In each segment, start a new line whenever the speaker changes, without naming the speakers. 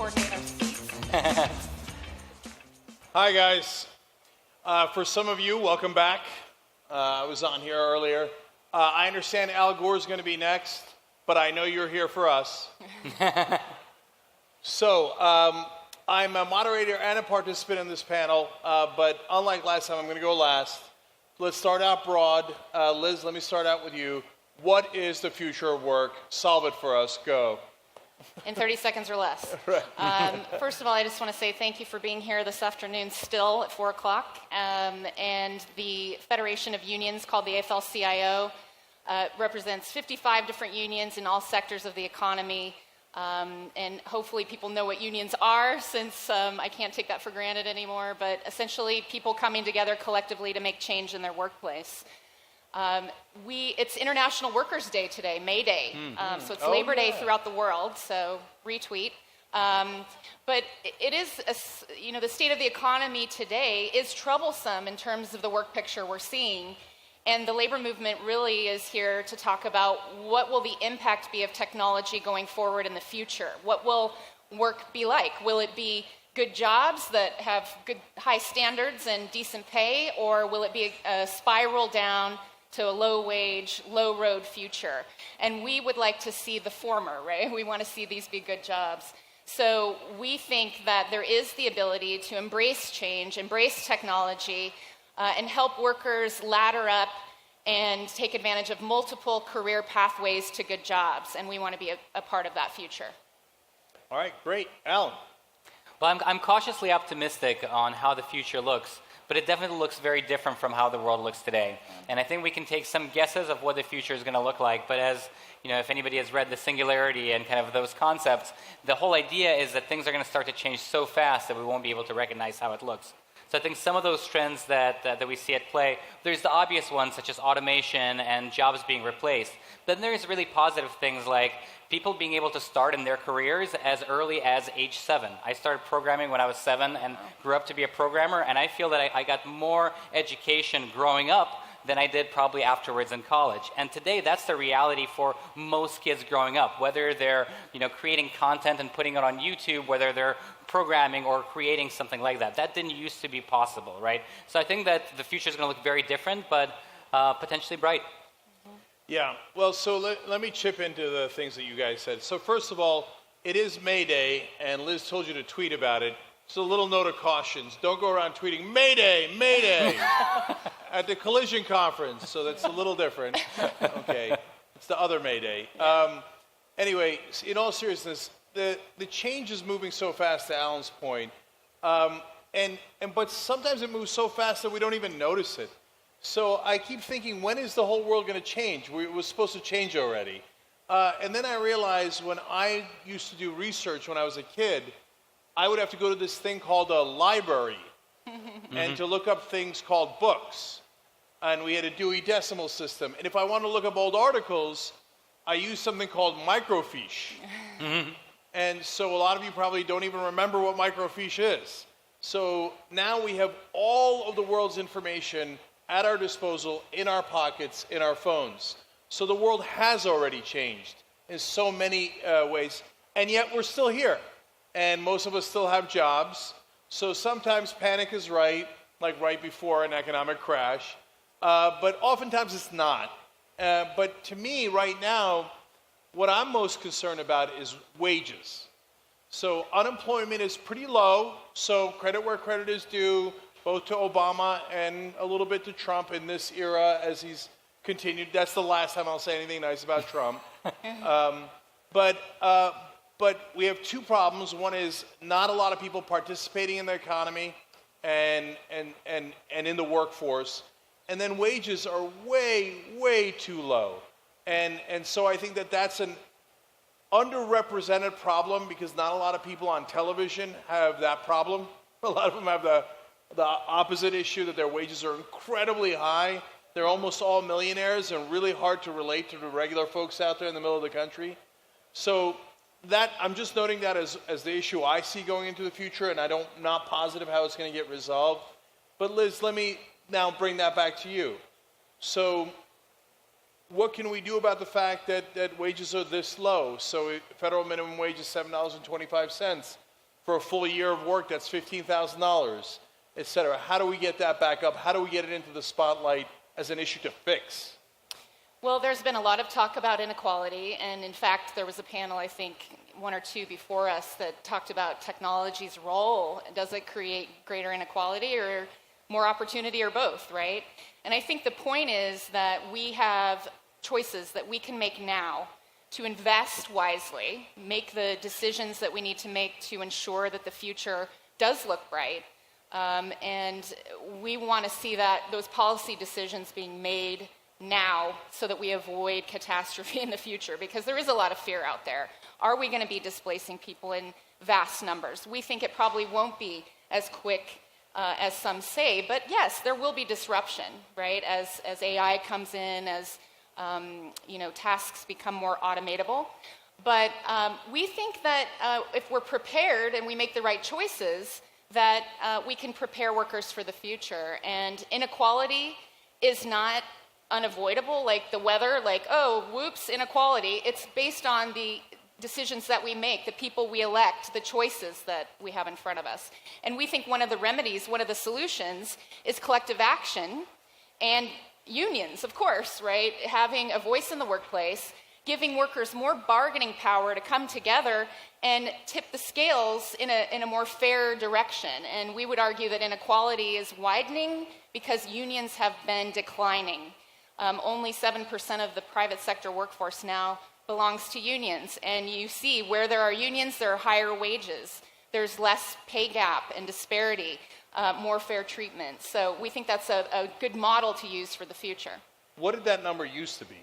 coordinate our seats.
Hi, guys. For some of you, welcome back. I was on here earlier. I understand Al Gore is going to be next, but I know you're here for us. So, I'm a moderator and a participant in this panel, but unlike last time, I'm going to go last. Let's start out broad. Liz, let me start out with you. What is the future of work? Solve it for us. Go.
In 30 seconds or less.
Right.
First of all, I just want to say thank you for being here this afternoon still at 4 o'clock. And the Federation of Unions, called the AFL-CIO, represents 55 different unions in all sectors of the economy. And hopefully people know what unions are, since I can't take that for granted anymore. But essentially, people coming together collectively to make change in their workplace. It's International Workers' Day today, May Day. So it's Labor Day throughout the world, so retweet. But it is, the state of the economy today is troublesome in terms of the work picture we're seeing. And the labor movement really is here to talk about what will the impact be of technology going forward in the future. What will work be like? Will it be good jobs that have good high standards and decent pay, or will it be a spiral down to a low-wage, low-road future? And we would like to see the former, right? We want to see these be good jobs. So we think that there is the ability to embrace change, embrace technology, and help workers ladder up and take advantage of multiple career pathways to good jobs. And we want to be a part of that future.
All right, great. Allan.
Well, I'm cautiously optimistic on how the future looks, but it definitely looks very different from how the world looks today. And I think we can take some guesses of what the future is going to look like, but as if anybody has read The Singularity and kind of those concepts, the whole idea is that things are going to start to change so fast that we won't be able to recognize how it looks. So I think some of those trends that we see at play, there's the obvious ones such as automation and jobs being replaced. Then there's really positive things like people being able to start in their careers as early as age 7. I started programming when I was 7 and grew up to be a programmer, and I feel that I got more education growing up than I did probably afterwards in college. And today, that's the reality for most kids growing up, whether they're creating content and putting it on YouTube, whether they're programming or creating something like that. That didn't used to be possible, right? So I think that the future is going to look very different, but potentially bright.
Yeah, well, so let me chip into the things that you guys said. So first of all, it is May Day, and Liz told you to tweet about it. So a little note of caution. Don't go around tweeting, May Day, May Day, at the Collision Conference. So that's a little different. Okay, it's the other May Day. Anyway, in all seriousness, the change is moving so fast, to Alan's point. But sometimes it moves so fast that we don't even notice it. So I keep thinking, when is the whole world going to change? It was supposed to change already. And then I realized when I used to do research when I was a kid, I would have to go to this thing called a library and to look up things called books. And we had a Dewey Decimal System. And if I want to look up old articles, I used something called microfiche. And so a lot of you probably don't even remember what microfiche is. So now we have all of the world's information at our disposal, in our pockets, in our phones. So the world has already changed in so many ways, and yet we're still here. And most of us still have jobs. So sometimes panic is right, like right before an economic crash. But oftentimes it's not. But to me, right now, what I'm most concerned about is wages. So unemployment is pretty low. So credit where credit is due, both to Obama and a little bit to Trump in this era as he's continued. That's the last time I'll say anything nice about Trump. But we have two problems. One is not a lot of people participating in the economy and in the workforce. And then wages are way, way too low. And so I think that that's an underrepresented problem because not a lot of people on television have that problem. A lot of them have the opposite issue, that their wages are incredibly high. They're almost all millionaires and really hard to relate to the regular folks out there in the middle of the country. So that I'm just noting that as the issue I see going into the future, and I'm not positive how it's going to get resolved. But Liz, let me now bring that back to you. So what can we do about the fact that wages are this low? So federal minimum wage is $7.25. For a full year of work, that's $15,000, et cetera. How do we get that back up? How do we get it into the spotlight as an issue to fix?
Well, there's been a lot of talk about inequality, and in fact, there was a panel, I think, one or two before us that talked about technology's role. Does it create greater inequality or more opportunity or both, right? And I think the point is that we have choices that we can make now to invest wisely, make the decisions that we need to make to ensure that the future does look bright. And we want to see that those policy decisions being made now so that we avoid catastrophe in the future, because there is a lot of fear out there. Are we going to be displacing people in vast numbers? We think it probably won't be as quick as some say, but yes, there will be disruption, right? As AI comes in, as tasks become more automatable. But we think that if we're prepared and we make the right choices, that we can prepare workers for the future. And inequality is not unavoidable, like the weather, like, oh, whoops, inequality. It's based on the decisions that we make, the people we elect, the choices that we have in front of us. And we think one of the remedies, one of the solutions is collective action and unions, of course, right? Having a voice in the workplace, giving workers more bargaining power to come together and tip the scales in a more fair direction. And we would argue that inequality is widening because unions have been declining. Only 7% of the private sector workforce now belongs to unions. And you see where there are unions, there are higher wages. There's less pay gap and disparity, more fair treatment. So we think that's a good model to use for the future.
What did that number used to be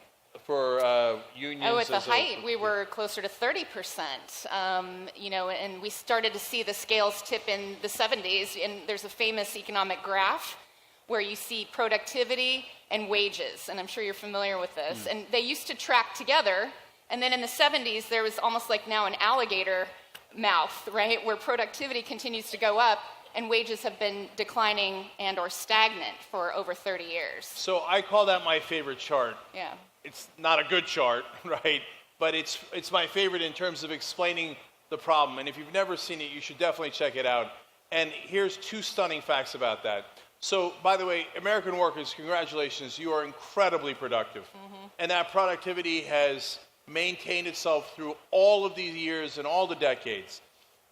for unions?
Oh, at the height, we were closer to 30%. And we started to see the scales tip in the 70s. And there's a famous economic graph where you see productivity and wages. And I'm sure you're familiar with this. And they used to track together. And then in the 70s, there was almost like now an alligator mouth, right, where productivity continues to go up and wages have been declining and or stagnant for over 30 years.
So I call that my favorite chart.
Yeah.
It's not a good chart, right? But it's my favorite in terms of explaining the problem. And if you've never seen it, you should definitely check it out. And here's two stunning facts about that. So, by the way, American workers, congratulations, you are incredibly productive. Mm-hmm. And that productivity has maintained itself through all of these years and all the decades.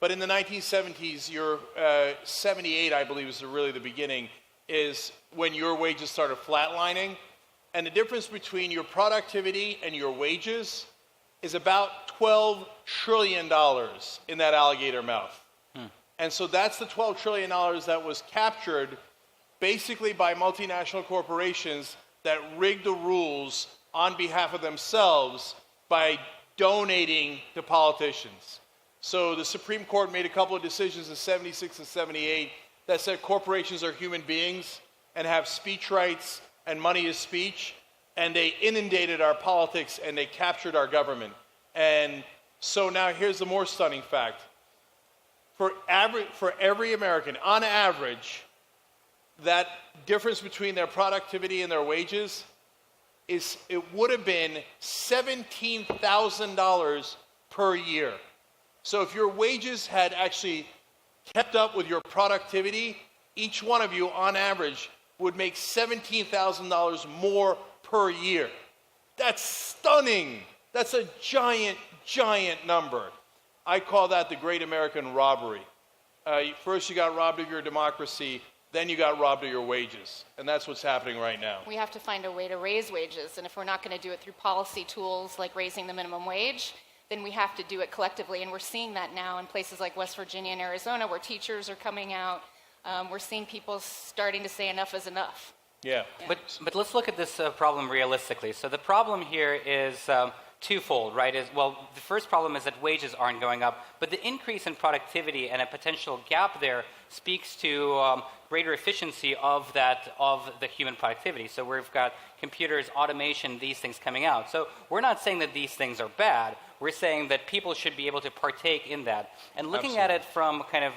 But in the 1970s, your 78, I believe, is really the beginning, is when your wages started flatlining. And the difference between your productivity and your wages is about $12 trillion in that alligator mouth. And so that's the $12 trillion that was captured basically by multinational corporations that rigged the rules on behalf of themselves by donating to politicians. So the Supreme Court made a couple of decisions in 76 and 78 that said corporations are human beings and have speech rights and money is speech, and they inundated our politics and they captured our government. And so now here's the more stunning fact. For every American, on average, that difference between their productivity and their wages it would have been $17,000 per year. So if your wages had actually kept up with your productivity, each one of you on average would make $17,000 more per year. That's stunning. That's a giant, giant number. I call that the Great American Robbery. First you got robbed of your democracy, then you got robbed of your wages. And that's what's happening right now.
We have to find a way to raise wages. And if we're not going to do it through policy tools like raising the minimum wage, then we have to do it collectively. And we're seeing that now in places like West Virginia and Arizona where teachers are coming out. We're seeing people starting to say enough is enough.
Yeah.
But let's look at this problem realistically. So the problem here is twofold, right? The first problem is that wages aren't going up, but the increase in productivity and a potential gap there speaks to greater efficiency of the human productivity. So we've got computers, automation, these things coming out. So we're not saying that these things are bad. We're saying that people should be able to partake in that. And looking at it from kind of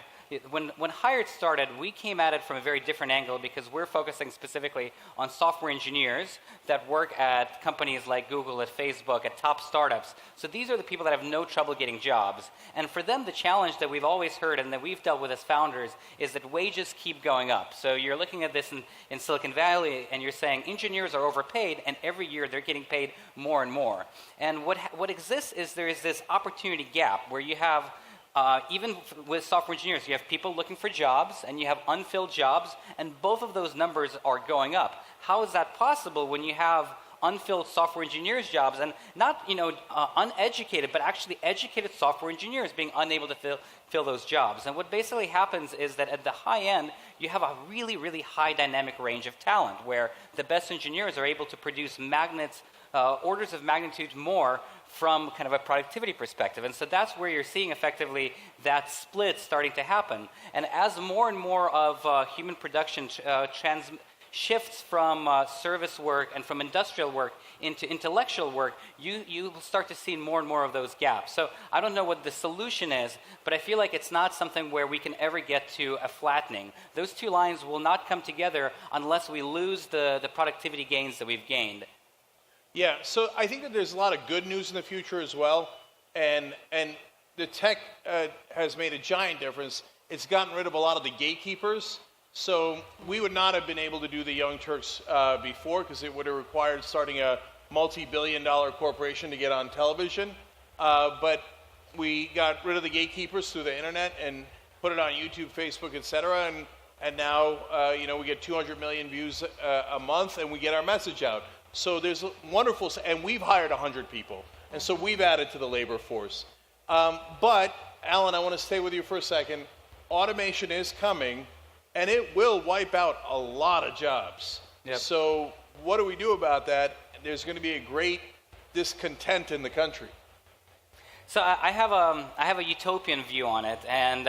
when Hired started, we came at it from a very different angle because we're focusing specifically on software engineers that work at companies like Google, at Facebook, at top startups. So these are the people that have no trouble getting jobs. And for them, the challenge that we've always heard and that we've dealt with as founders is that wages keep going up. So you're looking at this in Silicon Valley and you're saying engineers are overpaid and every year they're getting paid more and more. And what exists is there is this opportunity gap where you have even with software engineers, you have people looking for jobs and you have unfilled jobs, and both of those numbers are going up. How is that possible when you have unfilled software engineers jobs and not uneducated, but actually educated software engineers being unable to fill those jobs? And what basically happens is that at the high end, you have a really, really high dynamic range of talent where the best engineers are able to produce orders of magnitude more from kind of a productivity perspective. And so that's where you're seeing effectively that split starting to happen. And as more and more of human production shifts from service work and from industrial work into intellectual work, you start to see more and more of those gaps. So I don't know what the solution is, but I feel like it's not something where we can ever get to a flattening. Those two lines will not come together unless we lose the productivity gains that we've gained.
Yeah, so I think that there's a lot of good news in the future as well, and the tech has made a giant difference. It's gotten rid of a lot of the gatekeepers, so we would not have been able to do the Young Turks before because it would have required starting a multi-billion-dollar corporation to get on television, but we got rid of the gatekeepers through the internet and put it on YouTube, Facebook, etc., and now we get 200 million views a month and we get our message out. So there's wonderful, and we've hired 100 people, and so we've added to the labor force. But, Allan, I want to stay with you for a second. Automation is coming, and it will wipe out a lot of jobs.
Yep.
So what do we do about that? There's going to be a great discontent in the country.
So I have a utopian view on it, and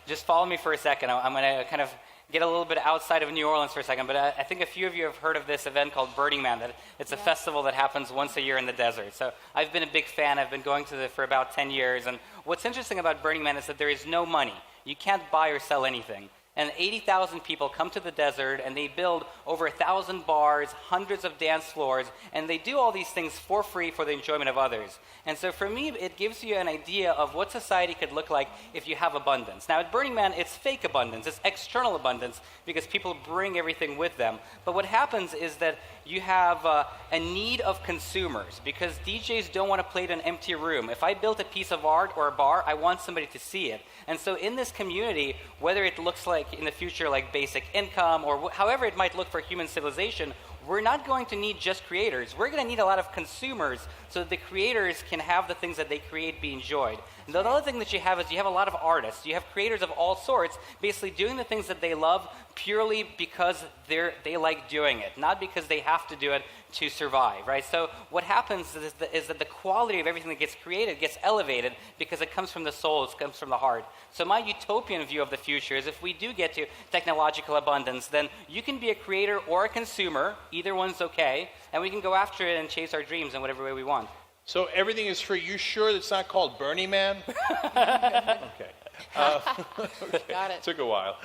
just follow me for a second. I'm going to kind of get a little bit outside of New Orleans for a second, but I think a few of you have heard of this event called Burning Man. It's a festival that happens once a year in the desert. So I've been a big fan. I've been going to it for about 10 years. And what's interesting about Burning Man is that there is no money. You can't buy or sell anything. And 80,000 people come to the desert, and they build over 1,000 bars, hundreds of dance floors, and they do all these things for free for the enjoyment of others. And so for me, it gives you an idea of what society could look like if you have abundance. Now, at Burning Man, it's fake abundance. It's external abundance because people bring everything with them. But what happens is that you have a need of consumers because DJs don't want to play in an empty room. If I built a piece of art or a bar, I want somebody to see it. And so in this community, whether it looks like in the future like basic income or however it might look for human civilization, we're not going to need just creators. We're going to need a lot of consumers so that the creators can have the things that they create be enjoyed. And the other thing that you have is you have a lot of artists. You have creators of all sorts basically doing the things that they love purely because they like doing it, not because they have to do it to survive, right? So what happens is that the quality of everything that gets created gets elevated because it comes from the soul, it comes from the heart. So my utopian view of the future is if we do get to technological abundance, then you can be a creator or a consumer, either one's okay, and we can go after it and chase our dreams in whatever way we want.
So everything is free. You sure it's not called Burning Man? Okay.
Got it.
Took a while.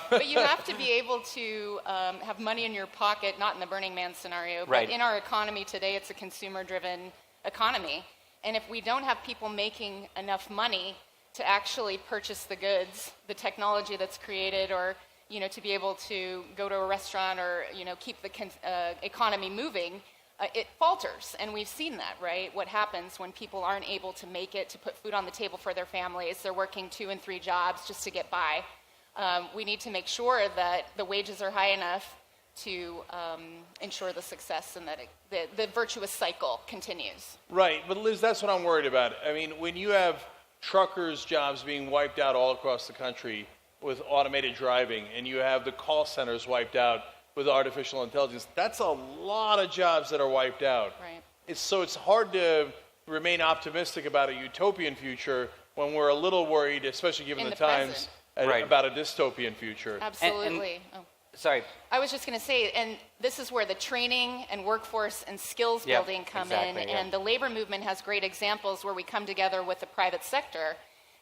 But you have to be able to have money in your pocket, not in the Burning Man scenario, but in our economy today, it's a consumer-driven economy. And if we don't have people making enough money to actually purchase the goods, the technology that's created, or to be able to go to a restaurant or keep the economy moving, it falters, and we've seen that, right? What happens when people aren't able to make it to put food on the table for their families? They're working 2 and 3 jobs just to get by. We need to make sure that the wages are high enough to ensure the success and that the virtuous cycle continues.
Right, but Liz, that's what I'm worried about. I mean, when you have truckers' jobs being wiped out all across the country with automated driving, and you have the call centers wiped out with artificial intelligence, that's a lot of jobs that are wiped out.
Right.
It's hard to remain optimistic about a utopian future when we're a little worried, especially given the times, about a dystopian future.
Absolutely.
Sorry.
I was just going to say, and this is where the training and workforce and skills building come in, and the labor movement has great examples where we come together with the private sector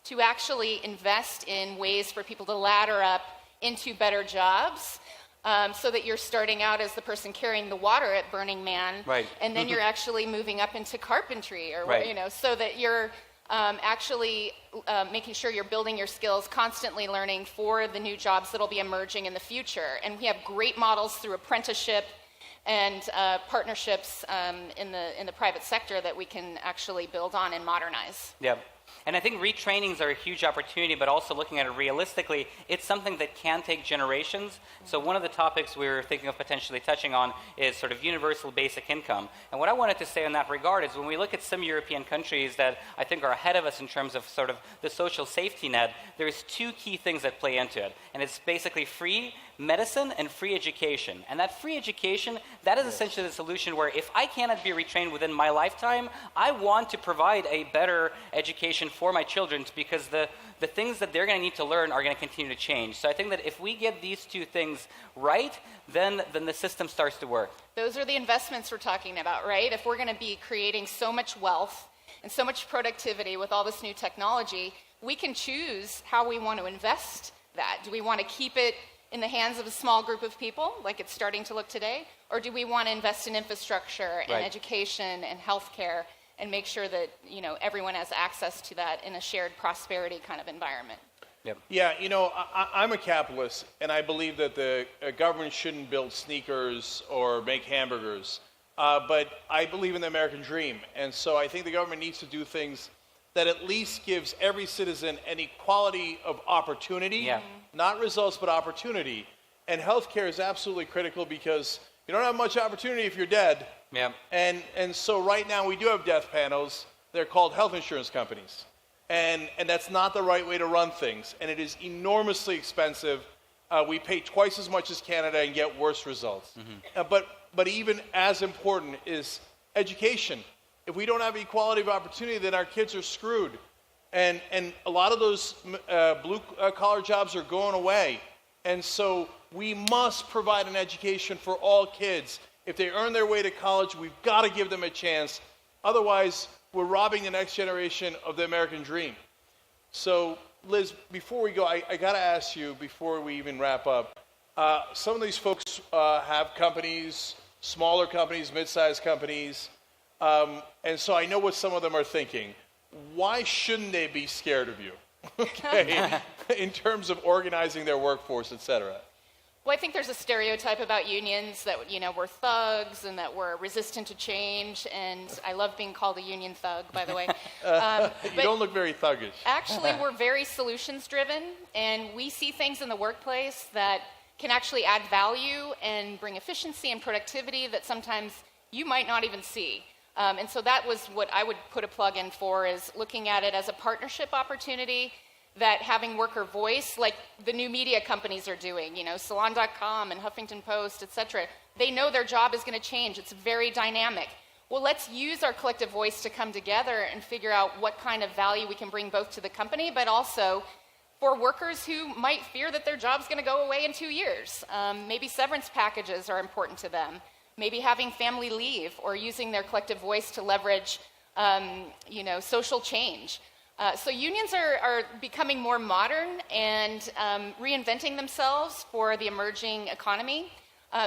to actually invest in ways for people to ladder up into better jobs, so that you're starting out as the person carrying the water at Burning Man,
right.
and then you're actually moving up into carpentry, or
right.
you know, so that you're actually making sure you're building your skills, constantly learning for the new jobs that'll be emerging in the future. And we have great models through apprenticeship and partnerships in the private sector that we can actually build on and modernize.
Yep. And I think retrainings are a huge opportunity, but also looking at it realistically, it's something that can take generations. So one of the topics we were thinking of potentially touching on is sort of universal basic income. And what I wanted to say in that regard is when we look at some European countries that I think are ahead of us in terms of sort of the social safety net, there's two key things that play into it. And it's basically free medicine and free education. And that free education, that is essentially the solution where if I cannot be retrained within my lifetime, I want to provide a better education for my children, because the things that they're going to need to learn are going to continue to change. So I think that if we get these two things right, then the system starts to work.
Those are the investments we're talking about, right? If we're going to be creating so much wealth and so much productivity with all this new technology, we can choose how we want to invest that. Do we want to keep it in the hands of a small group of people, like it's starting to look today? Or do we want to invest in infrastructure and education and healthcare and make sure that, you know, everyone has access to that in a shared prosperity kind of environment?
Yep.
Yeah, you know, I'm a capitalist, and I believe that the government shouldn't build sneakers or make hamburgers. But I believe in the American dream, and so I think the government needs to do things that at least gives every citizen an equality of opportunity, not results, but opportunity. And healthcare is absolutely critical because you don't have much opportunity if you're dead.
Yeah.
And so right now we do have death panels. They're called health insurance companies. And that's not the right way to run things. And it is enormously expensive. We pay twice as much as Canada and get worse results. Mm-hmm. But even as important is education. If we don't have equality of opportunity, then our kids are screwed. And a lot of those blue-collar jobs are going away. And so we must provide an education for all kids. If they earn their way to college, we've got to give them a chance. Otherwise, we're robbing the next generation of the American dream. So, Liz, before we go, I got to ask you, before we even wrap up, some of these folks have companies, smaller companies, mid-sized companies, and so I know what some of them are thinking. Why shouldn't they be scared of you? Okay, in terms of organizing their workforce, et cetera.
Well, I think there's a stereotype about unions that, you know, we're thugs and that we're resistant to change, and I love being called a union thug, by the way.
You don't look very thuggish.
Actually, we're very solutions-driven, and we see things in the workplace that can actually add value and bring efficiency and productivity that sometimes you might not even see. And so that was what I would put a plug in for, is looking at it as a partnership opportunity, that having worker voice, like the new media companies are doing, you know, Salon.com and Huffington Post, et cetera, they know their job is going to change. It's very dynamic. Well, let's use our collective voice to come together and figure out what kind of value we can bring both to the company, but also for workers who might fear that their job's going to go away in 2 years. Maybe severance packages are important to them. Maybe having family leave or using their collective voice to leverage, you know, social change. So unions are becoming more modern and reinventing themselves for the emerging economy.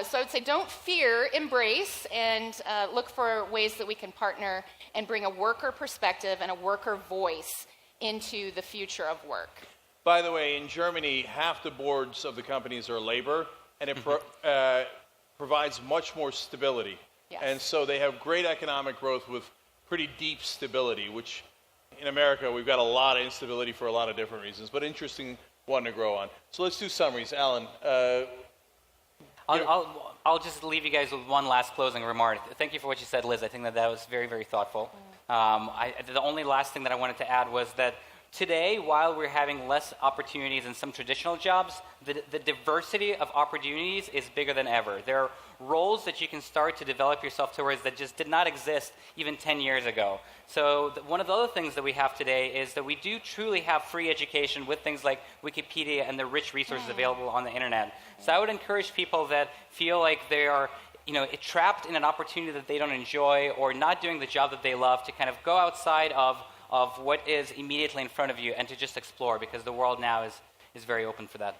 So I would say don't fear, embrace, and look for ways that we can partner and bring a worker perspective and a worker voice into the future of work.
By the way, in Germany, half the boards of the companies are labor, and it provides much more stability.
Yes.
And so they have great economic growth with pretty deep stability, which in America, we've got a lot of instability for a lot of different reasons, but interesting one to grow on. So let's do summaries. Allan.
I'll just leave you guys with one last closing remark. Thank you for what you said, Liz. I think that was very, very thoughtful. The only last thing that I wanted to add was that today, while we're having less opportunities in some traditional jobs, the diversity of opportunities is bigger than ever. There are roles that you can start to develop yourself towards that just did not exist even 10 years ago. So one of the other things that we have today is that we do truly have free education with things like Wikipedia and the rich resources available on the internet. So I would encourage people that feel like they are, you know, trapped in an opportunity that they don't enjoy or not doing the job that they love to kind of go outside of of what is immediately in front of you and to just explore, because the world now is very open for that.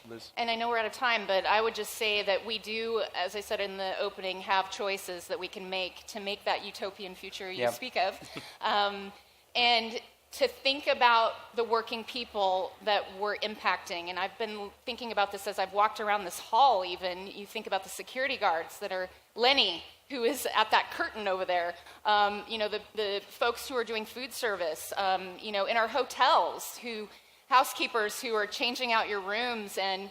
Liz?
And I know we're out of time, but I would just say that we do, as I said in the opening, have choices that we can make to make that utopian future you speak of. And to think about the working people that we're impacting. And I've been thinking about this as I've walked around this hall even. You think about the security guards that are Lenny, who is at that curtain over there. The folks who are doing food service, in our hotels, housekeepers who are changing out your rooms and,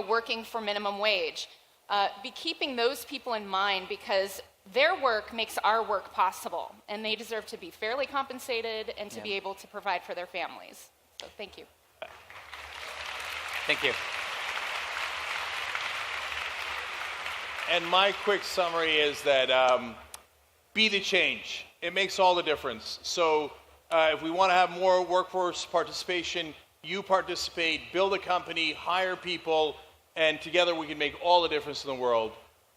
working for minimum wage. Be keeping those people in mind, because their work makes our work possible, and they deserve to be fairly compensated and to be able to provide for their families. So thank you.
Thank you.
And my quick summary is that be the change. It makes all the difference. So if we want to have more workforce participation, you participate, build a company, hire people, and together we can make all the difference in the world.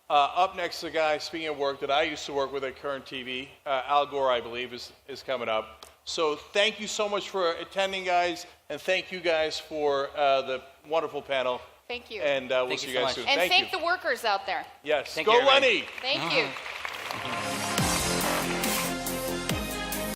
Up next, the guy, speaking of work, that I used to work with at Current TV, Al Gore, I believe, is coming up. So thank you so much for attending, guys, and thank you guys for the wonderful panel.
Thank you.
And we'll see you guys soon.
And
Thank
thank
you.
the workers out there.
Yes.
Thank
Go
you, everybody.
Lenny!
Thank you.